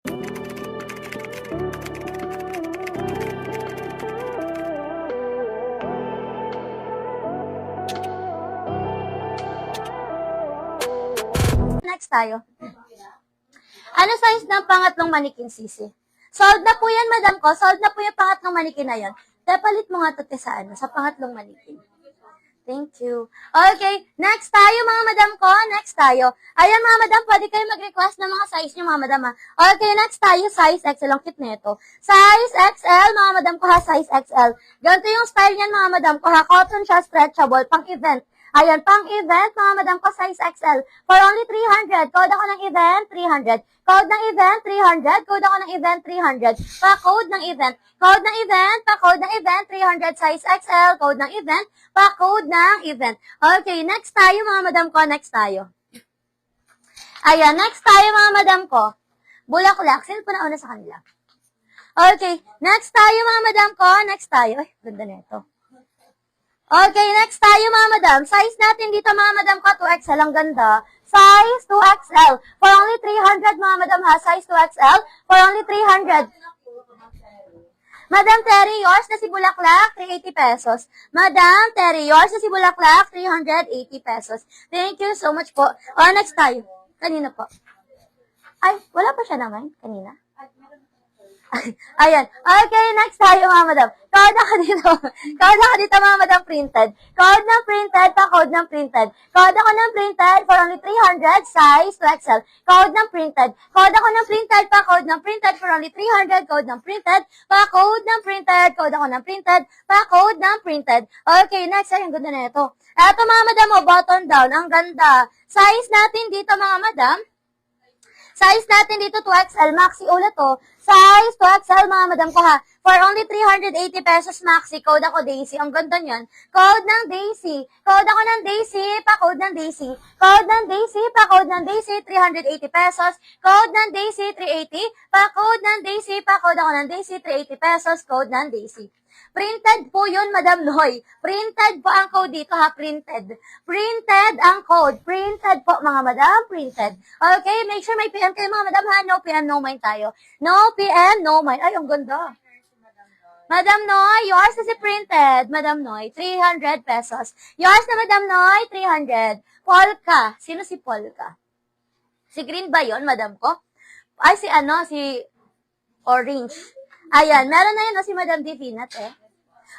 Next tayo. Ano size ng pangatlong manikin, sisi? Solved na po yan, madam ko. Solved na po yung pangatlong manikin na yan. Palit mo nga ito sa pangatlong manikin. Thank you. Okay, next tayo mga madam ko. Next tayo. Ayan mga madam, pwede kayo mag-request ng mga size nyo mga madam ha. Okay, next tayo, size XL. Ang cute na ito. Size XL, mga madam ko ha, size XL. Ganito yung style niyan mga madam ko ha. Cotton siya, stretchable, pang event. Ayan, pang event, mga madam ko, size XL. For only 300. Code ako ng event, 300. Code ng event, 300. Code ako ng event, 300. Pa-code ng event. Code ng event, pa-code ng event, 300. Size XL. Code ng event, pa-code ng event. Okay, next tayo, mga madam ko. Next tayo. Ayan, next tayo, mga madam ko. Bulaklak. Sino po nauna sa kanila? Okay, next tayo, mga madam ko. Next tayo. Ay, ganda na ito. Okay, next tayo mga madam. Size natin dito mga madam ko, 2XL. Ang ganda. Size 2XL. For only 300 mga madam ha. Size 2XL. For only 300. Madam Terry, yours na si Bulaklak, 380 pesos. Madam Terry, yours na si Bulaklak, 380 pesos. Thank you so much po. Oh, next tayo. Kanina po. Ay, wala pa siya naman. Kanina. Ayan. Okay, next tayo mga madam. Code ako dito. Code ako dito mga madam, printed. Code ng printed, pa-code ng printed. Code ako ng printed for only 300, size 2XL. Code ng printed. Code ako ng printed, pa-code ng printed for only 300. Code ng printed, pa-code ng printed. Code ako ng printed, pa-code ng printed. Okay, next. Ay, ang ganda na ito. Eto mga madam, button down. Ang ganda. Size natin dito mga madam. Size natin dito 2XL, maxi ulit to. Size 2XL mga madam ko ha. For only 380 pesos maxi. Code ako Daisy. Ang ganda niyan. Code ng Daisy. Code ako ng Daisy. Pa-code ng Daisy. Code ng Daisy. Pa-code ng Daisy. 380 pesos. Code ng Daisy. 380. Pa-code ng Daisy. Pa-code ako ng Daisy. 380 pesos. Code ng Daisy. Printed po yun, Madam Noy. Printed po ang code dito ha, printed. Printed ang code. Printed po, mga madam, printed. Okay, make sure may PM kayo, mga madam ha. No PM, no mind tayo. No PM, no mind. Ay, ang ganda. Madam Noy, yours na si printed. Madam Noy, 300 pesos. Yours na, Madam Noy, 300. Polka. Sino si Polka? Si Green ba yun, madam ko? Ay, si Orange. Ayan, meron na yun si Madam Divina,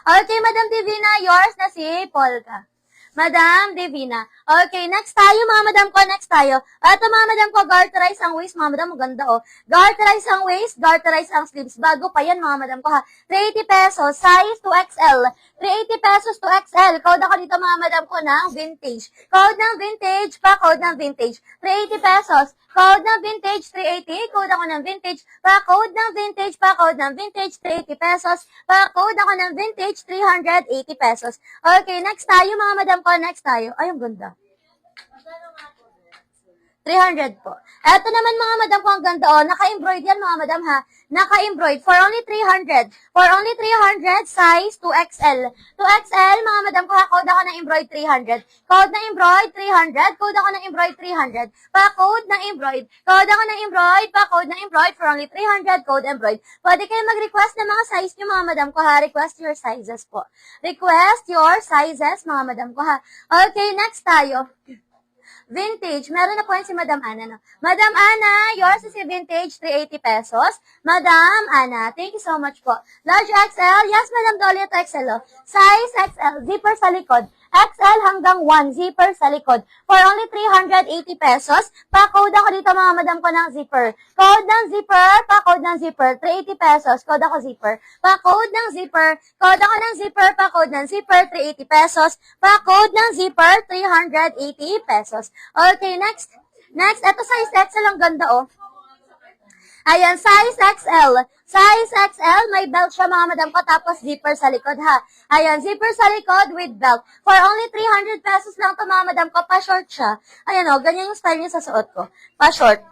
Okay, Madam Divina, yours na si Polka. Madam Divina. Okay, next tayo mga madam ko, next tayo. Ito mga madam ko, garterize ang waist, mga madam, maganda oh. Garterize ang waist, garterize ang sleeves. Bago pa yan mga madam ko ha. 380 pesos, size 2XL. 380 pesos 2XL. Code ako dito mga madam ko ng vintage. Code ng vintage, pa-code ng vintage. 380 pesos. Code ng vintage, 380. Code ako ng vintage, pa-code ng vintage, pa-code ng vintage, 380 pesos. Pa-code ako ng vintage, 380 pesos. Okay, next tayo mga madam ko, next tayo. Ay, ang ganda. 300 po. Eto naman mga madam ko, ang ganda oh. Naka-embroid yan mga madam ha. Naka-embroid for only 300. For only 300, size 2XL. 2XL, mga madam ko ha. Code ako ng embroid 300. Code ng embroid 300. Code ako ng embroid 300. Pa-code ng embroid. Code ako ng embroid. Pa-code ng embroid for only 300. Code embroid. Pwede kayo mag-request ng mga size nyo mga madam ko ha. Request your sizes po. Request your sizes mga madam ko ha. Okay, next tayo. Vintage. Meron na po yan si Madam Ana. No? Madam Ana, yours is si Vintage, 380 pesos. Madam Ana, thank you so much po. Large XL, yes, Madam Dolly, ito XL. Size XL, zipper sa likod. XL hanggang 1, zipper sa likod. For only 380 pesos. Pa-code ako dito mga madam ko ng zipper. Code ng zipper, pa-code ng zipper. 380 pesos, code ako zipper. Pa-code ng zipper, code ako ng zipper, pa-code ng zipper, 380 pesos. Pa-code ng zipper, 380 pesos. Okay, next. Next, ito size XL, ang ganda oh. Ayan, size XL. Size XL, may belt siya mga madam ko, tapos zipper sa likod ha. Ayan, zipper sa likod with belt. For only 300 pesos lang to mga madam ko, pa-short siya. Ayan o, ganyan yung style niya sa suot ko. Pa-short.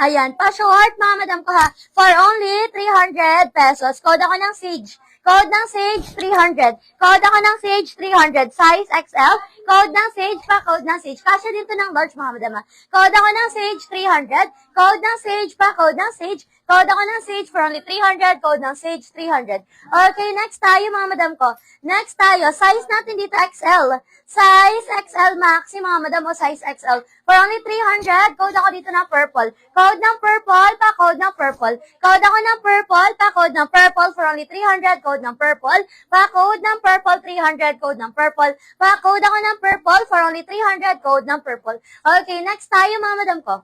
Ayan, pa-short mga madam ko ha. For only 300 pesos. Code ako ng Sage. Code ng Sage, 300. Code ako ng Sage, 300. Size XL. Code ng Sage pa, code ng Sage. Kasya din to ng large, mga madam. Code ako ng Sage, 300. Code ng Sage pa, code ng Sage. Code ako ng Sage for only 300. Code ng Sage, 300. Okay, next tayo, mga madam ko. Next tayo, size natin dito XL. Size XL maxi, mga madam, o size XL. For only 300, code ako dito ng purple. Code ng purple pa, code ng purple. Code ako ng purple pa, code ng purple for only 300. Code ng purple pa, code ng purple, 300. Code ng purple pa, code ako ng purple for only 300. Code ng purple. Okay, next tayo, mga madam ko.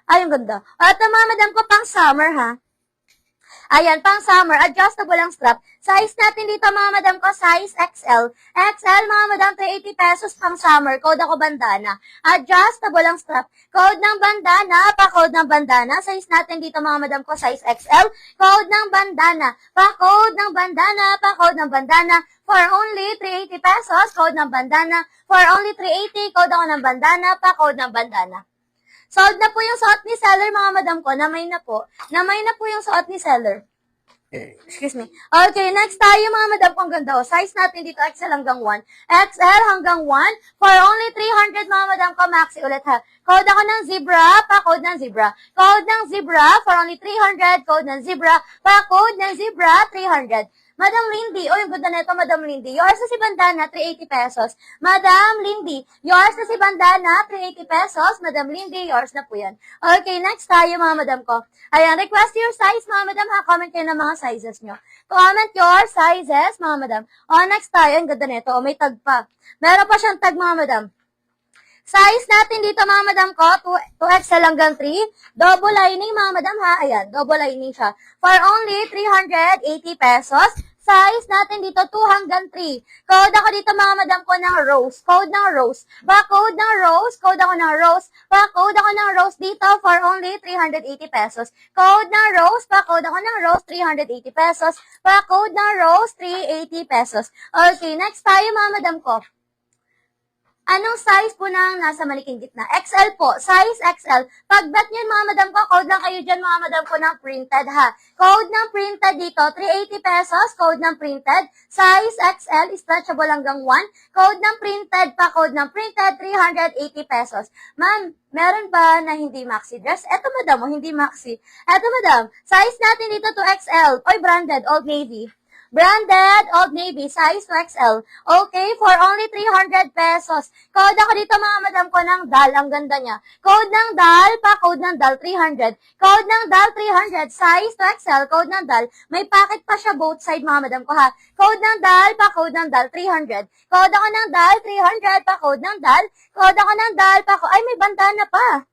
Ay, ang ganda. Ito, mga madam ko, pang summer, ha? Ayan, pang summer, adjustable ang strap. Size natin dito, mga madam ko, size XL. XL, mga madam, 380 pesos pang summer. Code ako bandana. Adjustable ang strap. Code ng bandana, pa-code ng bandana. Size natin dito, mga madam ko, size XL. Code ng bandana. Pa-code ng bandana, pa-code ng bandana. For only 380 pesos, code ng bandana. For only 380, code ako ng bandana, pa-code ng bandana. Sold na po yung suot ni seller, mga madam ko. Namay na po. Namay na po yung suot ni seller. Excuse me. Okay, next tayo, mga madam ko. Ang ganda. Size natin dito, XL hanggang 1. XL hanggang 1. For only 300, mga madam ko. Maxi ulit, ha. Code ako ng zebra, pa-code ng zebra. Code ng zebra, for only 300. Code ng zebra, pa-code ng zebra, 300. Madam Lindy, yung ganda na ito, Madam Lindy. Yours na si bandana, 380 pesos. Madam Lindy, yours na si bandana, 380 pesos. Madam Lindy, yours na po yan. Okay, next tayo, mga madam ko. Ayan, request your size, mga madam, ha? Comment kayo ng mga sizes nyo. Comment your sizes, mga madam. Next tayo, ang ganda na ito. May tag pa. Meron pa siyang tag, mga madam. Size natin dito, mga madam ko, 2XL hanggang 3. Double lining, mga madam, ha? Ayan, double lining siya. For only 380 pesos. Size natin dito, 2 hanggang 3. Code ako dito, mga madam ko, ng rose. Code ng rose. Pa-code ng rose. Code ako ng rose. Pa-code ako ng rose dito for only 380 pesos. Code ng rose. Pa-code ako ng rose, 380 pesos. Pa-code ng rose, 380 pesos. Okay, next tayo, mga madam ko. Anong size po ng nasa maliking gitna? XL po. Size XL. Pag-bet nyo, mga madam ko, code lang kayo dyan, mga madam ko, ng printed, ha. Code ng printed dito, 380 pesos. Code ng printed. Size XL, stretchable hanggang 1. Code ng printed, pa code ng printed, 380 pesos. Ma'am, meron ba na hindi maxi dress? Eto, madam, hindi maxi. Eto, madam, size natin dito, 2XL. Oy, branded, Old Navy. Branded, Old Navy, size 2XL. Okay, for only 300 pesos. Code ako dito, mga madam ko, ng DAL. Ang ganda niya. Code ng DAL, pa code ng DAL, 300. Code ng DAL, 300. Size 2XL, code ng DAL. May packet pa siya both side, mga madam ko, ha. Code ng DAL, pa code ng DAL, 300. Code ako ng DAL, 300. Pa code ng DAL. Code ako ng DAL, pa code. Ay, may bandana pa.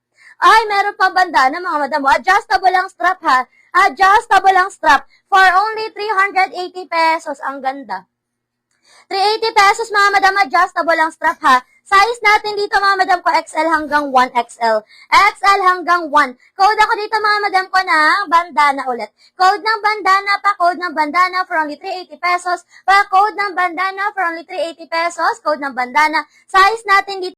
Ay, meron pang bandana, mga madam. Adjustable ang strap, ha. Adjustable ang strap. For only 380 pesos. Ang ganda. 380 pesos, mga madam. Adjustable ang strap, ha. Size natin dito, mga madam ko, XL hanggang 1XL. XL hanggang 1. Code ako dito, mga madam ko, ng bandana ulit. Code ng bandana, pa code ng bandana for only 380 pesos. Pa code ng bandana for only 380 pesos. Code ng bandana. Size natin dito.